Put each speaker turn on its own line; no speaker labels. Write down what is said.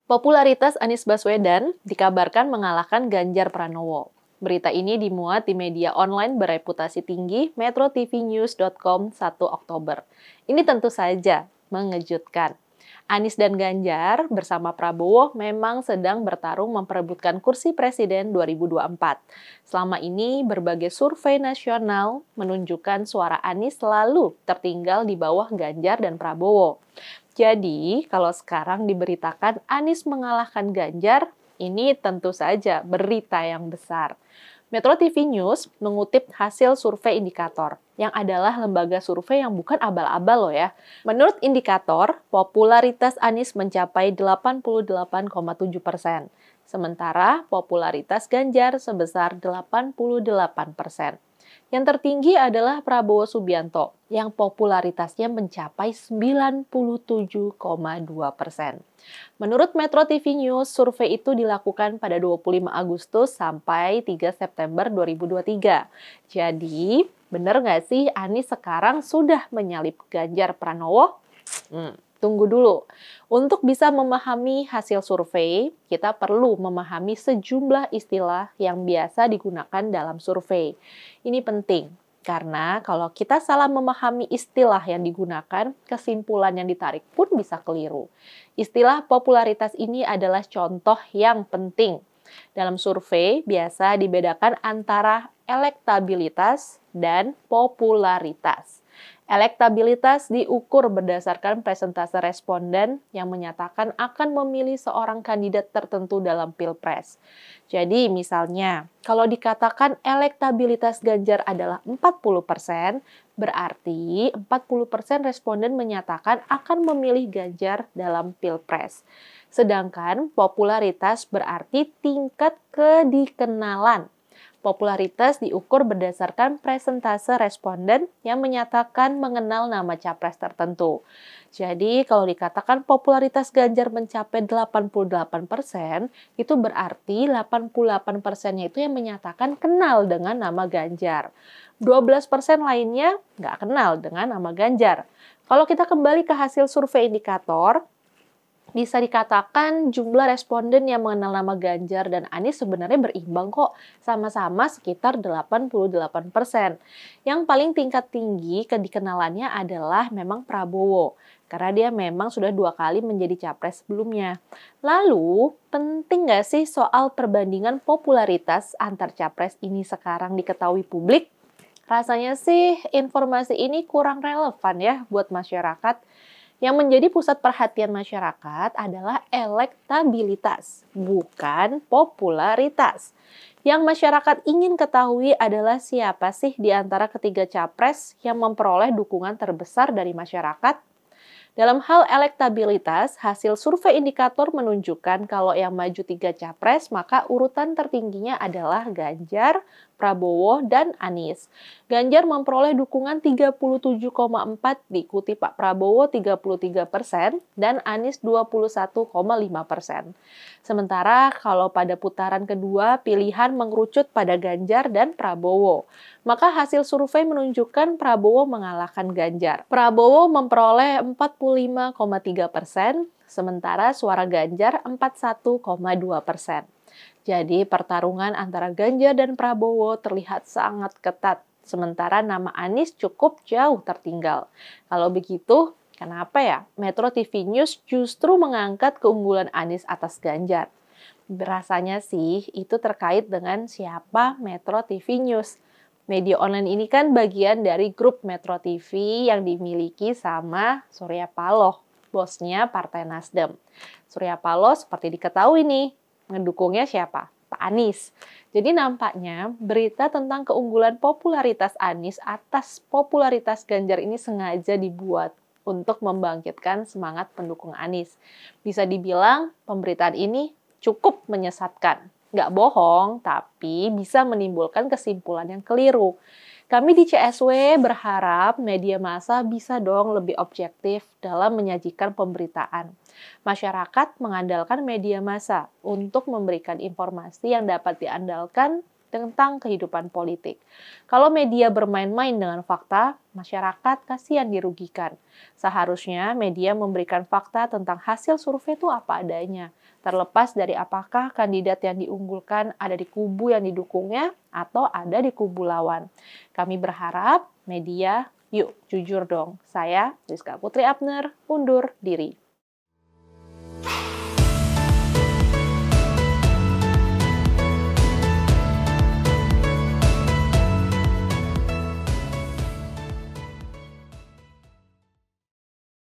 Popularitas Anies Baswedan dikabarkan mengalahkan Ganjar Pranowo. Berita ini dimuat di media online bereputasi tinggi metrotvnews.com 1 Oktober. Ini tentu saja mengejutkan. Anies dan Ganjar bersama Prabowo memang sedang bertarung memperebutkan kursi Presiden 2024. Selama ini berbagai survei nasional menunjukkan suara Anies selalu tertinggal di bawah Ganjar dan Prabowo. Jadi, kalau sekarang diberitakan Anies mengalahkan Ganjar, ini tentu saja berita yang besar. Metro TV News mengutip hasil survei indikator, yang adalah lembaga survei yang bukan abal-abal loh ya. Menurut indikator, popularitas Anies mencapai 88,7%, sementara popularitas Ganjar sebesar 88%. Yang tertinggi adalah Prabowo Subianto, yang popularitasnya mencapai 97,2%. Menurut Metro TV News, survei itu dilakukan pada 25 Agustus sampai 3 September 2023. Jadi, benar nggak sih Anies sekarang sudah menyalip Ganjar Pranowo? Tunggu dulu. Untuk bisa memahami hasil survei, kita perlu memahami sejumlah istilah yang biasa digunakan dalam survei. Ini penting, karena kalau kita salah memahami istilah yang digunakan, kesimpulan yang ditarik pun bisa keliru. Istilah popularitas ini adalah contoh yang penting. Dalam survei, biasa dibedakan antara elektabilitas dan popularitas. Elektabilitas diukur berdasarkan persentase responden yang menyatakan akan memilih seorang kandidat tertentu dalam Pilpres. Jadi misalnya, kalau dikatakan elektabilitas Ganjar adalah 40%, berarti 40% responden menyatakan akan memilih Ganjar dalam Pilpres. Sedangkan popularitas berarti tingkat kedikenalan. Popularitas diukur berdasarkan persentase responden yang menyatakan mengenal nama capres tertentu. Jadi, kalau dikatakan popularitas Ganjar mencapai 88%, itu berarti 88%-nya itu yang menyatakan kenal dengan nama Ganjar. 12% lainnya nggak kenal dengan nama Ganjar. Kalau kita kembali ke hasil survei indikator, bisa dikatakan jumlah responden yang mengenal nama Ganjar dan Anies sebenarnya berimbang kok, sama-sama sekitar 88%. Yang paling tingkat tinggi kedikenalannya adalah memang Prabowo, karena dia memang sudah 2 kali menjadi capres sebelumnya. Lalu, penting nggak sih soal perbandingan popularitas antar capres ini sekarang diketahui publik? Rasanya sih informasi ini kurang relevan ya buat masyarakat. Yang menjadi pusat perhatian masyarakat adalah elektabilitas, bukan popularitas. Yang masyarakat ingin ketahui adalah siapa sih di antara ketiga capres yang memperoleh dukungan terbesar dari masyarakat. Dalam hal elektabilitas, hasil survei indikator menunjukkan kalau yang maju 3 capres, maka urutan tertingginya adalah Ganjar, Prabowo, dan Anies. Ganjar memperoleh dukungan 37,4, diikuti Pak Prabowo 33%, dan Anies 21,5%. Sementara kalau pada putaran kedua, pilihan mengerucut pada Ganjar dan Prabowo. Maka hasil survei menunjukkan Prabowo mengalahkan Ganjar. Prabowo memperoleh 45,3%, sementara suara Ganjar 41,2%. Jadi pertarungan antara Ganjar dan Prabowo terlihat sangat ketat, sementara nama Anies cukup jauh tertinggal. Kalau begitu, kenapa ya Metro TV News justru mengangkat keunggulan Anies atas Ganjar? Rasanya sih itu terkait dengan siapa Metro TV News. Media online ini kan bagian dari grup Metro TV yang dimiliki sama Surya Paloh, bosnya Partai Nasdem. Surya Paloh seperti diketahui nih, ngedukungnya siapa? Pak Anies. Jadi nampaknya berita tentang keunggulan popularitas Anies atas popularitas Ganjar ini sengaja dibuat untuk membangkitkan semangat pendukung Anies. Bisa dibilang pemberitaan ini cukup menyesatkan. Nggak bohong, tapi bisa menimbulkan kesimpulan yang keliru. Kami di CSW berharap media massa bisa dong lebih objektif dalam menyajikan pemberitaan. Masyarakat mengandalkan media massa untuk memberikan informasi yang dapat diandalkan tentang kehidupan politik. Kalau media bermain-main dengan fakta, masyarakat kasihan dirugikan. Seharusnya media memberikan fakta tentang hasil survei itu apa adanya. terlepas dari apakah kandidat yang diunggulkan ada di kubu yang didukungnya atau ada di kubu lawan. Kami berharap media, yuk jujur dong. Saya, Rizka Putri Abner, undur diri.